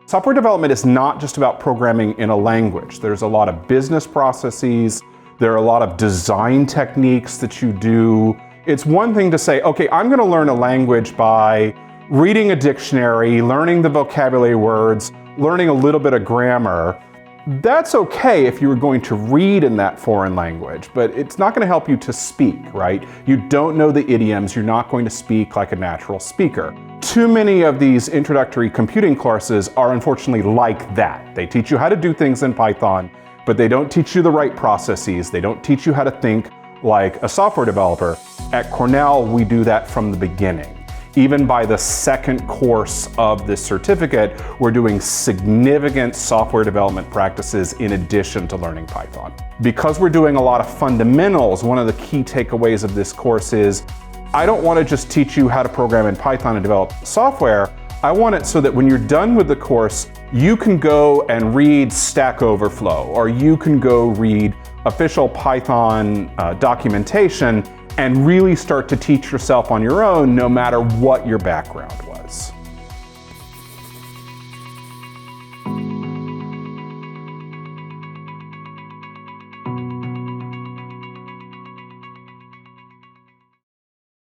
Software development is not just about programming in a language. There's a lot of business processes, there are a lot of design techniques that you do. It's one thing to say, okay, I'm going to learn a language by reading a dictionary, learning the vocabulary words, learning a little bit of grammar. That's okay if you were going to read in that foreign language, but it's not going to help you to speak, right? You don't know the idioms, you're not going to speak like a natural speaker. Too many of these introductory computing courses are unfortunately like that. They teach you how to do things in Python, but they don't teach you the right processes. They don't teach you how to think like a software developer. At Cornell, we do that from the beginning. Even by the second course of this certificate, we're doing significant software development practices in addition to learning Python. Because we're doing a lot of fundamentals, one of the key takeaways of this course is, I don't want to just teach you how to program in Python and develop software. I want it so that when you're done with the course, you can go and read Stack Overflow, or you can go read official Python documentation and really start to teach yourself on your own, no matter what your background.